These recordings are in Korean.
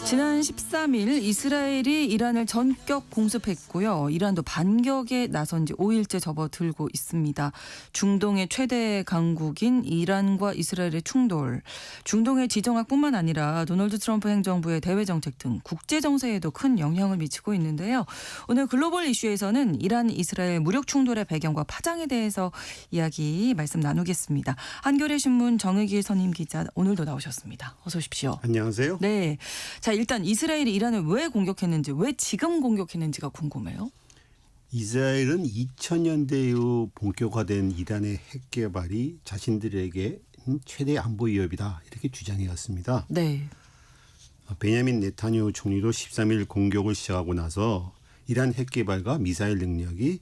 지난 13일 이스라엘이 이란을 전격 공습했고요. 이란도 반격에 나선 지 5일째 접어들고 있습니다. 중동의 최대 강국인 이란과 이스라엘의 충돌, 중동의 지정학뿐만 아니라 도널드 트럼프 행정부의 대외 정책 등 국제 정세에도 큰 영향을 미치고 있는데요. 오늘 글로벌 이슈에서는 이란 이스라엘 무력 충돌의 배경과 파장에 대해서 이야기 말씀 나누겠습니다. 한겨레 신문 정의길 선임 기자 오늘도 나오셨습니다. 어서 오십시오. 안녕하세요. 네. 자, 일단 이스라엘이 이란을 왜 공격했는지, 왜 지금 공격했는지가 궁금해요. 이스라엘은 2000년대 이후 본격화된 이란의 핵 개발이 자신들에게 최대 안보 위협이다 이렇게 주장해왔습니다. 네. 베냐민 네타냐후 총리도 13일 공격을 시작하고 나서 이란 핵 개발과 미사일 능력이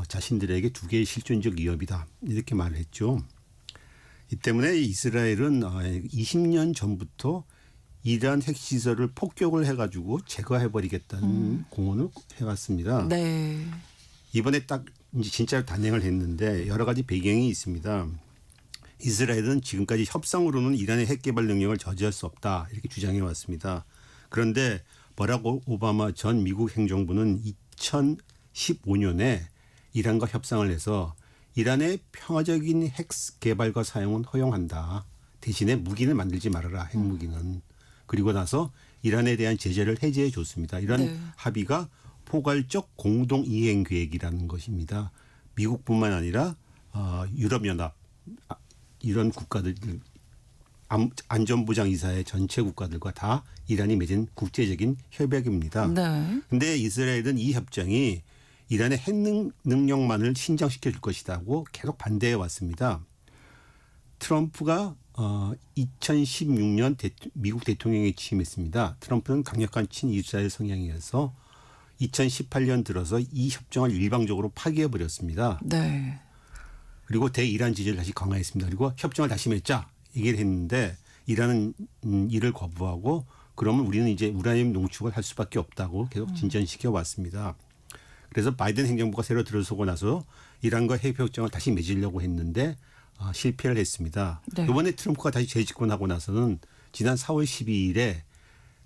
자신들에게 두 개의 실존적 위협이다 이렇게 말을 했죠. 이 때문에 이스라엘은 20년 전부터 이란 핵시설을 폭격을 해가지고 제거해버리겠다는 공언을 해왔습니다. 네. 이번에 딱 이제 진짜로 단행을 했는데 여러 가지 배경이 있습니다. 이스라엘은 지금까지 협상으로는 이란의 핵 개발 능력을 저지할 수 없다 이렇게 주장해왔습니다. 그런데 버락 오바마 전 미국 행정부는 2015년에 이란과 협상을 해서 이란의 평화적인 핵 개발과 사용은 허용한다. 대신에 무기를 만들지 말아라. 핵무기는. 그리고 나서 이란에 대한 제재를 해제해 줬습니다. 이런 네. 합의가 포괄적 공동 이행 계획이라는 것입니다. 미국뿐만 아니라 유럽연합 이런 국가들 안전보장이사회 전체 국가들과 다 이란이 맺은 국제적인 협약입니다. 그런데 네. 이스라엘은 이 협정이 이란의 핵 능력만을 신장시켜 줄 것이라고 계속 반대해 왔습니다. 트럼프가 2016년 미국 대통령에 취임했습니다. 트럼프는 강력한 친이스라엘 성향이어서 2018년 들어서 이 협정을 일방적으로 파기해 버렸습니다. 네. 그리고 대이란 지지를 다시 강화했습니다. 그리고 협정을 다시 맺자 얘기를 했는데 이란은 이를 거부하고 그러면 우리는 이제 우라늄 농축을 할 수밖에 없다고 계속 진전시켜 왔습니다. 그래서 바이든 행정부가 새로 들어서고 나서 이란과 핵 협정을 다시 맺으려고 했는데 실패를 했습니다. 네. 이번에 트럼프가 다시 재집권하고 나서는 지난 4월 12일에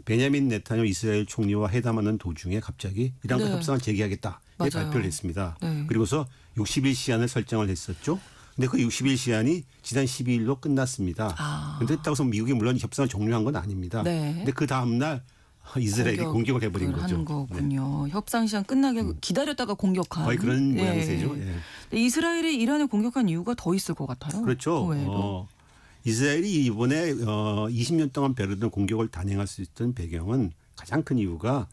베냐민 네타냐후 이스라엘 총리와 회담하는 도중에 갑자기 이란과 네. 협상을 재개하겠다 맞아요. 발표를 했습니다. 네. 그리고서 60일 시한을 설정을 했었죠. 근데 그 60일 시한이 지난 12일로 끝났습니다. 그런데 그렇다고 해서 미국이 물론 협상을 종료한 건 아닙니다. 네. 근데 그 다음 날 이스라엘이 공격을 해버린 거죠. 한 거군요. 협상 시간 끝나게 기다렸다가 공격한. 거의 그런 네. 모양새죠. 예. 근데 이스라엘이 이란을 공격한 이유가 더 있을 것 같아요. 그렇죠. 그 외에도. 이스라엘이 이번에 20년 동안 벼르던 공격을 단행할 수 있던 배경은 가장 큰 이유가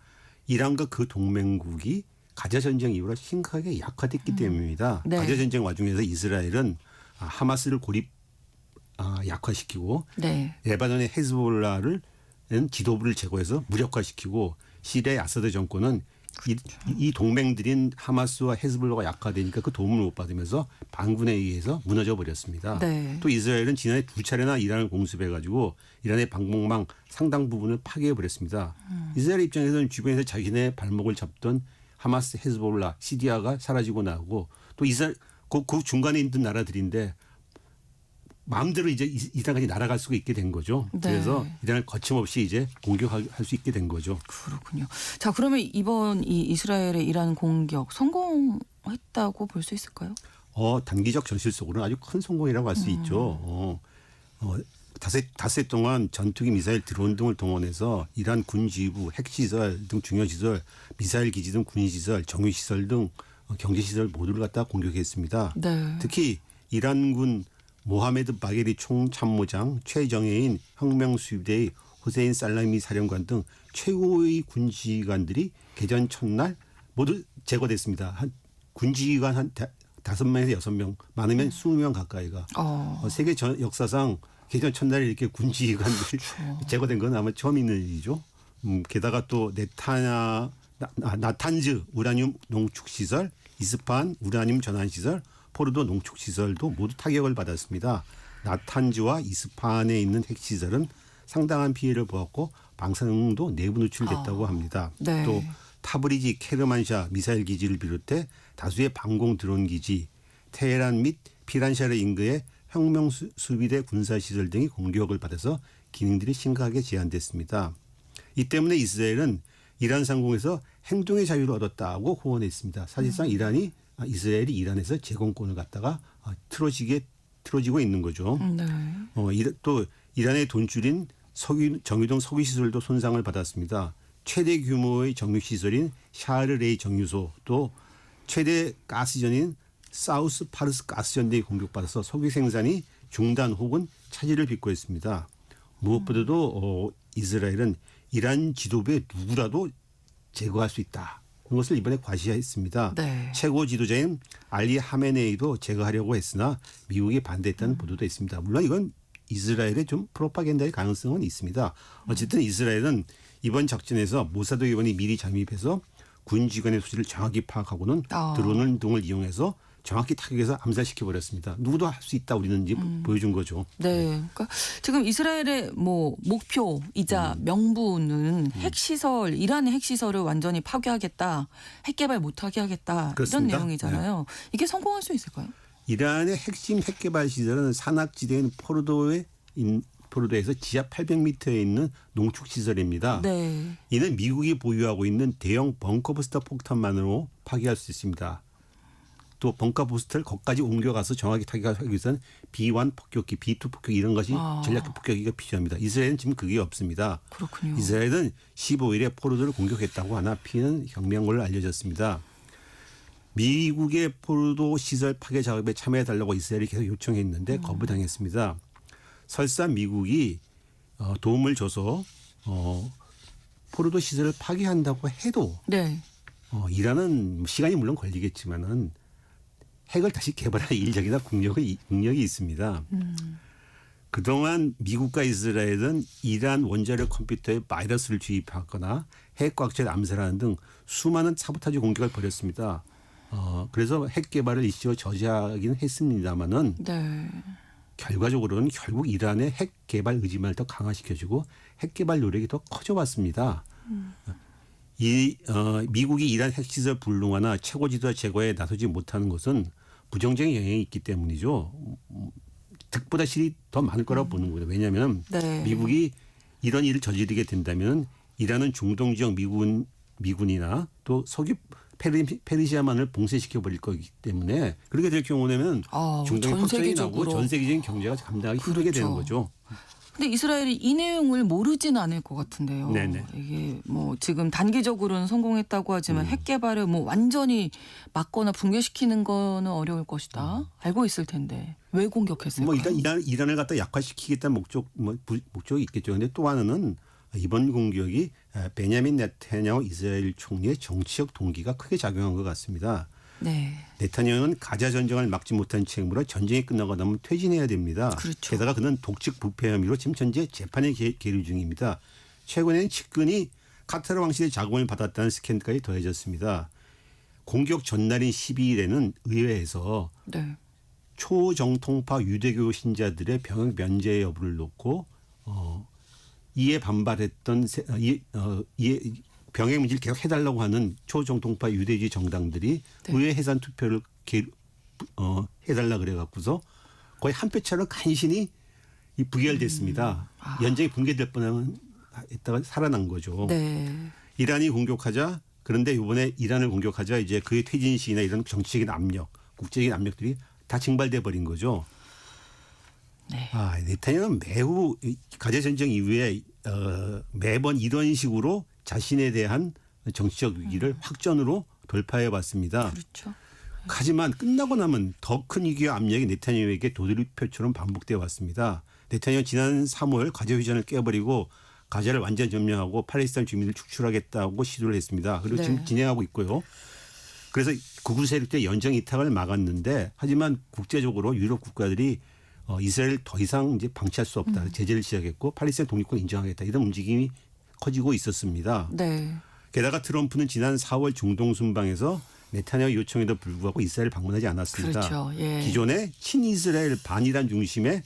이란과 그 동맹국이 가자전쟁 이후로 심각하게 약화됐기 때문입니다. 네. 가자전쟁 와중에서 이스라엘은 하마스를 약화시키고 네. 레바논의 헤즈볼라를 지도부를 제거해서 무력화시키고 시리아의 아사드 정권은 이 동맹들인 하마스와 헤즈볼라가 약화되니까 그 도움을 못 받으면서 반군에 의해서 무너져 버렸습니다. 네. 또 이스라엘은 지난해 2차례나 이란을 공습해가지고 이란의 방공망 상당 부분을 파괴해 버렸습니다. 이스라엘 입장에서는 주변에서 자기네 발목을 잡던 하마스, 헤즈볼라, 시리아가 사라지고 나고 또 이스라엘 그 중간에 있는 나라들인데 마음대로 이제 이란까지 날아갈 수가 있게 된 거죠. 네. 그래서 이란을 거침없이 이제 공격할 수 있게 된 거죠. 그렇군요. 자, 그러면 이번 이 이스라엘의 이란 공격 성공했다고 볼 수 있을까요? 단기적 전실 속으로는 아주 큰 성공이라고 할 수 있죠. 닷새 동안 전투기 미사일 드론 등을 동원해서 이란 군지부 핵시설 등 중요시설 미사일 기지 등 군시설 정유시설 등 경제시설 모두를 갖다 공격했습니다. 네. 특히 이란군 모하메드 바게리 총참모장 최정예인 혁명수비대의 호세인 살라미 사령관 등 최고의 군지관들이 개전 첫날 모두 제거됐습니다. 군지관 한 5명에서 6명 많으면 20명 가까이가 세계 역사상 개전 첫날에 이렇게 군지관들이 제거된 건 아마 처음 있는 일이죠. 게다가 또 나탄즈 우라늄 농축시설, 이스파한 우라늄 전환시설, 포르도 농축시설도 모두 타격을 받았습니다. 나탄즈와 이스파한에 있는 핵시설은 상당한 피해를 보았고 방사능도 내부 노출됐다고 합니다. 네. 또 타브리지 케르만샤 미사일 기지를 비롯해 다수의 방공 드론 기지, 테헤란 및 피란샤르 인근의 혁명 수비대 군사시설 등이 공격을 받아서 기능들이 심각하게 제한됐습니다. 이 때문에 이스라엘은 이란 상공에서 행동의 자유를 얻었다고 호언했습니다. 사실상 이스라엘이 이란에서 제공권을 갖다가 틀어지고 있는 거죠. 네. 또 이란의 돈줄인 정유동 석유 시설도 손상을 받았습니다. 최대 규모의 정유 시설인 샤르레이 정유소 또 최대 가스전인 사우스 파르스 가스전대에 공격받아서 석유 생산이 중단 혹은 차질을 빚고 있습니다. 무엇보다도 이스라엘은 이란 지도부의 누구라도 제거할 수 있다. 그것을 이번에 과시했습니다. 네. 최고 지도자인 알리 하메네이도 제거하려고 했으나 미국이 반대했다는 보도도 있습니다. 물론 이건 이스라엘의 좀 프로파간다의 가능성은 있습니다. 어쨌든 이스라엘은 이번 작전에서 모사드 기관이 미리 잠입해서 군지관의 소식을 정확히 파악하고는 드론 등을 이용해서 정확히 타격해서 암살시켜 버렸습니다. 누구도 할 수 있다 우리는 이제 보여준 거죠. 네. 그러니까 지금 이스라엘의 목표이자 명분은 핵시설, 이란의 핵시설을 완전히 파괴하겠다, 핵개발 못하게 하겠다 그렇습니다. 이런 내용이잖아요. 이게 성공할 수 있을까요? 이란의 핵심 핵개발 시설은 산악지대인 포르도에서 지하 800m에 있는 농축시설입니다. 네. 이는 미국이 보유하고 있는 대형 벙커부스터 폭탄만으로 파괴할 수 있습니다. 또 벙커부스터를 거기까지 옮겨가서 정확히 타격하기 위해서는 B1 폭격기, B2 폭격기 이런 것이 전략적 폭격기가 필요합니다. 이스라엘은 지금 그게 없습니다. 그렇군요. 이스라엘은 15일에 포르도를 공격했다고 하나 피해는 경미한 걸로 알려졌습니다. 미국의 포르도 시설 파괴 작업에 참여해달라고 이스라엘이 계속 요청했는데 거부당했습니다. 설사 미국이 도움을 줘서 포르도 시설을 파괴한다고 해도 네. 이란은 시간이 물론 걸리겠지만은 핵을 다시 개발할 인력이나 국력이 있습니다. 그동안 미국과 이스라엘은 이란 원자력 컴퓨터에 바이러스를 주입하거나 핵과학자를 암살하는 등 수많은 사보타지 공격을 벌였습니다. 그래서 핵 개발을 일시로 저지하기는 했습니다마는 네. 결과적으로는 결국 이란의 핵 개발 의지만을 더 강화시켜주고 핵 개발 노력이 더 커져왔습니다. 미국이 이란 핵시설 불능화나 최고 지도자 제거에 나서지 못하는 것은 부정적인 영향이 있기 때문이죠. 득보다 실이 더 많을 거라고 보는 거예요. 왜냐하면 네. 미국이 이런 일을 저지르게 된다면 이란은 중동 지역 미군이나 또 석유 페르시아만을 봉쇄시켜 버릴 거기 때문에 그렇게 될 경우에는 중동의 확전이 나고 전 세계적인 경제가 감당하기 힘들게 되는 거죠. 근데 이스라엘이 이 내용을 모르지는 않을 것 같은데요. 네네. 이게 지금 단기적으로는 성공했다고 하지만 핵 개발을 완전히 막거나 붕괴시키는 거는 어려울 것이다. 알고 있을 텐데 왜 공격했을까요? 일단 이란을 갖다 약화시키겠다는 목적이 있겠죠. 그런데 또 하나는 이번 공격이 베냐민 네타냐후 이스라엘 총리의 정치적 동기가 크게 작용한 것 같습니다. 네. 네타냐후는 가자 전쟁을 막지 못한 책임으로 전쟁이 끝나고 나면 퇴진해야 됩니다. 그렇죠. 게다가 그는 독직 부패 혐의로 지금 현재 재판에 계류 중입니다. 최근에는 측근이 카타르 왕실의 자금을 받았다는 스캔들까지 더해졌습니다. 공격 전날인 12일에는 의회에서 네. 초정통파 유대교 신자들의 병역 면제 여부를 놓고 이에 반발했던 병역 문제를 계속 해달라고 하는 초정통파 유대주의 정당들이 네. 의회 해산 투표를 해달라 그래갖고서 거의 한 표 차로 간신히 부결됐습니다. 연정이 붕괴될 뻔했다가 살아난 거죠. 네. 이란이 공격하자 그런데 이번에 이란을 공격하자 이제 그의 퇴진 시기나 이런 정치적인 압력, 국제적인 압력들이 다 증발돼 버린 거죠. 네. 네타냐후는 매우 가자 전쟁 이후에 매번 이런 식으로 자신에 대한 정치적 위기를 확전으로 돌파해 왔습니다. 그렇죠. 하지만 끝나고 나면 더 큰 위기와 압력이 네타냐후에게 도돌이표처럼 반복되어 왔습니다. 네타냐후 지난 3월 가자 휴전을 깨버리고 가자를 완전 점령하고 팔레스타인 주민을 축출하겠다고 시도를 했습니다. 그리고 네. 지금 진행하고 있고요. 그래서 극우 세력들의 연정 이탈을 막았는데 하지만 국제적으로 유럽 국가들이 이스라엘을 더 이상 이제 방치할 수 없다. 제재를 시작했고 팔레스타인 독립권 인정하겠다. 이런 움직임이 커지고 있었습니다. 네. 게다가 트럼프는 지난 4월 중동 순방에서 네타냐후 요청에도 불구하고 이스라엘 방문하지 않았습니다. 그렇죠. 예. 기존의 친이스라엘 반이란 중심의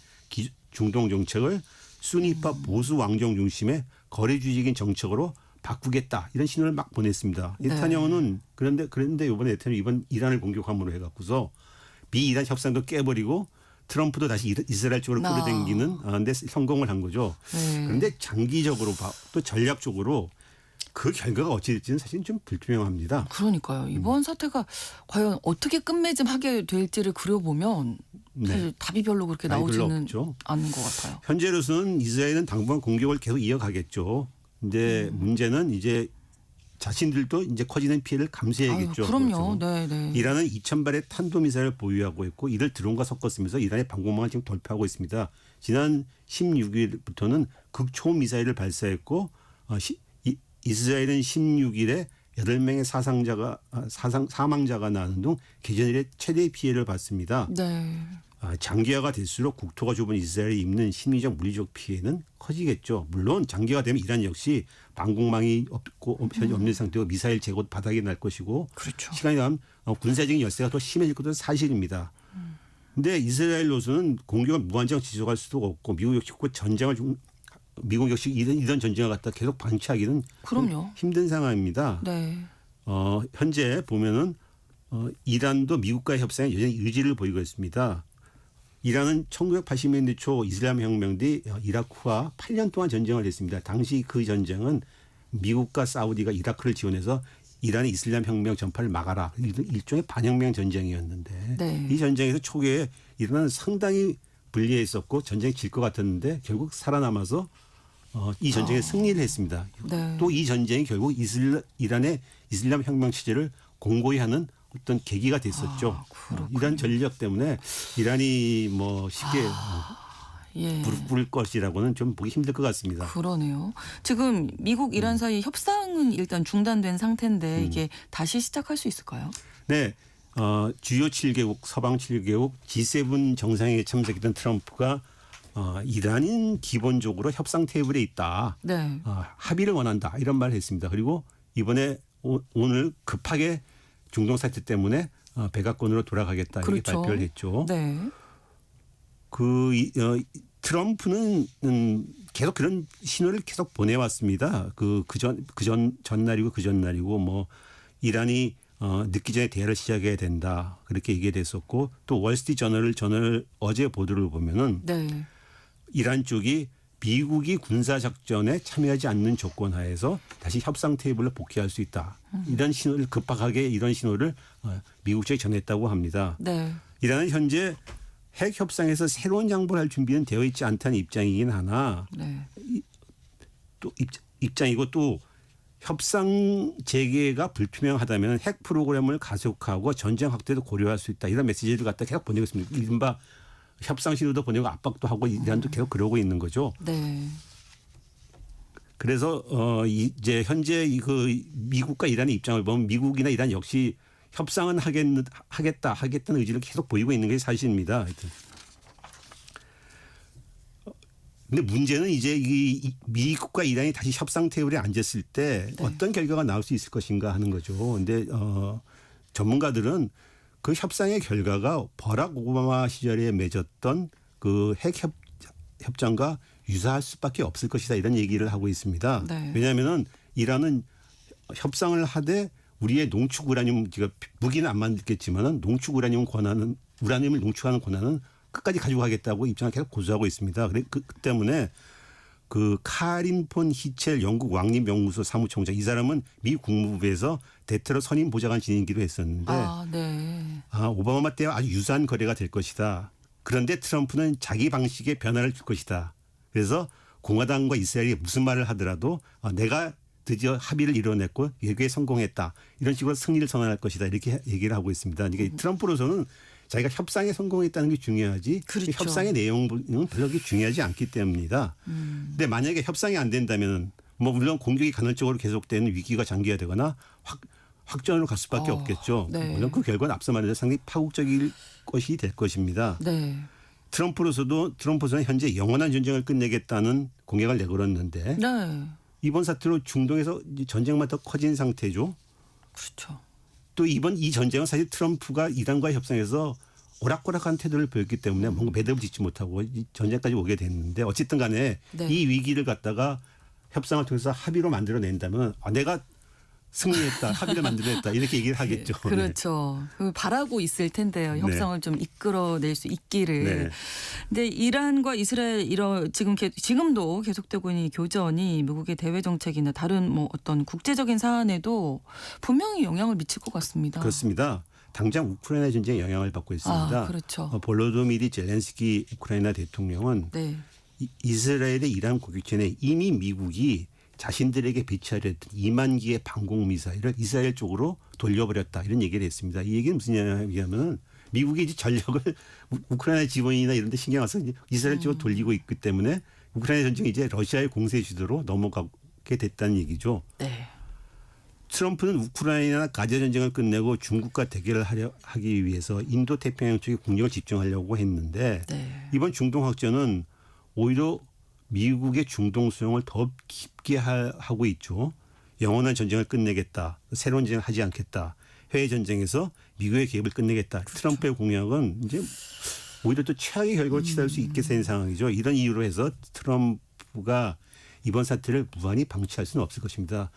중동 정책을 수니파 보수 왕정 중심의 거래주의적인 정책으로 바꾸겠다 이런 신호를 막 보냈습니다. 네타냐후는 그런데 이번에 네타냐후 이번 이란을 공격함으로 해갖고서 미이란 협상도 깨버리고 트럼프도 다시 이스라엘 쪽으로 끌어당기는 데 성공을 한 거죠. 네. 그런데 장기적으로 또 전략적으로 그 결과가 어찌 될지는 사실 좀 불투명합니다. 그러니까요. 이번 사태가 과연 어떻게 끝맺음하게 될지를 그려보면 사실 네. 답이 별로 그렇게 답이 별로 나오지는 없죠. 않는 것 같아요. 현재로서는 이스라엘은 당분간 공격을 계속 이어가겠죠. 근데 문제는 이제 자신들도 이제 커지는 피해를 감수해야겠죠. 아유, 그럼요. 그렇죠. 네, 네. 이란은 2,000발의 탄도미사일을 보유하고 있고 이를 드론과 섞었으면서 이란의 방공망을 지금 돌파하고 있습니다. 지난 16일부터는 극초음 미사일을 발사했고 이스라엘은 16일에 8명의 사망자가 나는 등 개전 이래 최대 피해를 받습니다. 네. 장기화가 될수록 국토가 좁은 이스라엘이 입는 심리적 물리적 피해는 커지겠죠. 물론 장기화 되면 이란 역시 방공망이 없고 현재 없는 상태고 미사일 재고도 바닥이 날 것이고 그렇죠. 시간이 가면 군사적인 열세가 더 심해질 것도 사실입니다. 그런데 이스라엘로서는 공격을 무한정 지속할 수도 없고 미국 역시 이런 전쟁을 갖다 계속 방치하기는 그럼요. 힘든 상황입니다. 네. 현재 보면은 이란도 미국과의 협상에 여전히 의지를 보이고 있습니다. 이란은 1980년대 초 이슬람 혁명 뒤 이라크와 8년 동안 전쟁을 했습니다. 당시 그 전쟁은 미국과 사우디가 이라크를 지원해서 이란의 이슬람 혁명 전파를 막아라. 일종의 반혁명 전쟁이었는데 네. 이 전쟁에서 초기에 이란은 상당히 불리했었고 전쟁이 질 것 같았는데 결국 살아남아서 이 전쟁에 승리를 했습니다. 네. 또 이 전쟁이 결국 이란의 이슬람 혁명 체제를 공고히 하는 어떤 계기가 됐었죠. 이런 전력 때문에 이란이 뭐 쉽게 예. 무릎 꿇을 것이라고는 좀 보기 힘들 것 같습니다. 그러네요. 지금 미국 이란 사이 협상은 일단 중단된 상태인데 이게 다시 시작할 수 있을까요? 네. 주요 7개국, 서방 7개국 G7 정상회의에 참석했던 트럼프가 이란은 기본적으로 협상 테이블에 있다. 네. 합의를 원한다. 이런 말을 했습니다. 그리고 이번에 오늘 급하게 중동 사태 때문에 백악관으로 돌아가겠다. 이렇게 그렇죠. 발표를 했죠. 네. 트럼프는 계속 그런 신호를 계속 보내왔습니다. 전날이고 그 전날이고 뭐 이란이 늦기 전에 대화를 시작해야 된다. 그렇게 얘기됐었고 또 월스트리트 저널 어제 보도를 보면은 네. 이란 쪽이 미국이 군사작전에 참여하지 않는 조건 하에서 다시 협상 테이블로 복귀할 수 있다. 이런 신호를 급하게 이런 신호를 미국 쪽에 전했다고 합니다. 네. 이란은 현재 핵 협상에서 새로운 양보를 할 준비는 되어 있지 않다는 입장이긴 하나 네. 또 입장이고 또 협상 재개가 불투명하다면 핵 프로그램을 가속하고 전쟁 확대도 고려할 수 있다. 이런 메시지를 갖다 계속 보내고 있습니다. 이른바 협상 신호도 보내고 압박도 하고 이란도 계속 그러고 있는 거죠. 네. 그래서 이제 현재 그 미국과 이란의 입장을 보면 미국이나 이란 역시 협상은 하겠다는 의지를 계속 보이고 있는 게 사실입니다. 하여튼. 근데 문제는 이제 이 미국과 이란이 다시 협상 테이블에 앉았을 때 어떤 결과가 나올 수 있을 것인가 하는 거죠. 근데 전문가들은 그 협상의 결과가 버락 오바마 시절에 맺었던 그 핵 협정과 유사할 수밖에 없을 것이다 이런 얘기를 하고 있습니다. 네. 왜냐하면은 이란은 협상을 하되 우리의 농축 우라늄 제가 무기는 안 만들겠지만은 농축 우라늄을 농축하는 권한은 끝까지 가지고 가겠다고 입장을 계속 고수하고 있습니다. 그 때문에 그 카린 폰 히첼 영국 왕립연구소 사무총장 이 사람은 미 국무부에서 대테러 선임 보좌관 지내기도 했었는데 네. 오바마 때와 아주 유사한 거래가 될 것이다. 그런데 트럼프는 자기 방식의 변화를 줄 것이다. 그래서 공화당과 이스라엘이 무슨 말을 하더라도 내가 드디어 합의를 이뤄냈고 예교에 성공했다. 이런 식으로 승리를 선언할 것이다. 이렇게 얘기를 하고 있습니다. 그러니까 트럼프로서는 자기가 협상에 성공했다는 게 중요하지 그렇죠. 협상의 내용은 별로 그렇게 중요하지 않기 때문이다. 근데 만약에 협상이 안 된다면 뭐 물론 공격이 간헐적으로 계속되는 위기가 장기화되거나 확전으로 갈 수밖에 없겠죠. 네. 물론 그 결과는 앞서 말한 대로 상당히 파국적일 것이 될 것입니다. 네. 트럼프는 현재 영원한 전쟁을 끝내겠다는 공약을 내걸었는데 네. 이번 사태로 중동에서 전쟁만 더 커진 상태죠. 그렇죠. 또 이 전쟁은 사실 트럼프가 이란과의 협상에서 오락가락한 태도를 보였기 때문에 뭔가 매듭을 짓지 못하고 이 전쟁까지 오게 됐는데 어쨌든 간에 네. 이 위기를 갖다가 협상을 통해서 합의로 만들어낸다면 내가 승리했다, 합의를 만들어냈다 이렇게 얘기를 하겠죠. 그렇죠. 바라고 있을 텐데요. 네. 협상을 좀 이끌어낼 수 있기를. 네. 근데 이란과 이스라엘 지금도 계속되고 있는 이 교전이 미국의 대외 정책이나 다른 뭐 어떤 국제적인 사안에도 분명히 영향을 미칠 것 같습니다. 그렇습니다. 당장 우크라이나 전쟁에 영향을 받고 있습니다. 아, 그렇죠. 볼로도미르 젤렌스키 우크라이나 대통령은 네. 이스라엘의 이란 공격 전에 이미 미국이 자신들에게 배치하려 했던 2만 기의 방공 미사일을 이스라엘 쪽으로 돌려버렸다 이런 얘기를 했습니다. 이 얘기는 무슨 얘기냐면 미국이 이제 전력을 우크라이나 지원이나 이런 데 신경 써서 이스라엘 쪽으로 돌리고 있기 때문에 우크라이나 전쟁이 이제 러시아의 공세 주도로 넘어가게 됐다는 얘기죠. 네. 트럼프는 우크라이나 가자 전쟁을 끝내고 중국과 대결을 하기 위해서 인도 태평양 쪽에 국력을 집중하려고 했는데 네. 이번 중동 확전은 오히려 미국의 중동 수용을 더 깊게 하고 있죠. 영원한 전쟁을 끝내겠다. 새로운 전쟁을 하지 않겠다. 해외 전쟁에서 미국의 개입을 끝내겠다. 그렇죠. 트럼프의 공약은 이제 오히려 또 최악의 결과를 치달을 수 있게 된 상황이죠. 이런 이유로 해서 트럼프가 이번 사태를 무한히 방치할 수는 없을 것입니다.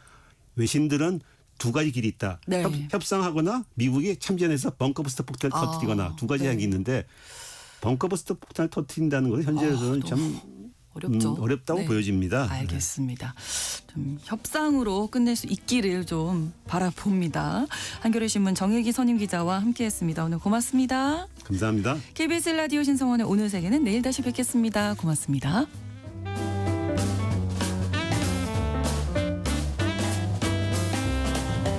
외신들은 두 가지 길이 있다. 네. 협상하거나 미국이 참전해서 벙커버스터 폭탄을 터뜨리거나 두 가지 항이 있는데 벙커버스터 폭탄을 터뜨린다는 것은 현재로서는 참 어렵죠. 어렵다고 네. 보여집니다. 알겠습니다. 좀 협상으로 끝낼 수 있기를 좀 바라봅니다. 한겨레 신문 정혜기 선임 기자와 함께했습니다. 오늘 고맙습니다. 감사합니다. KBS 라디오 신성원의 오늘 세계는 내일 다시 뵙겠습니다. 고맙습니다.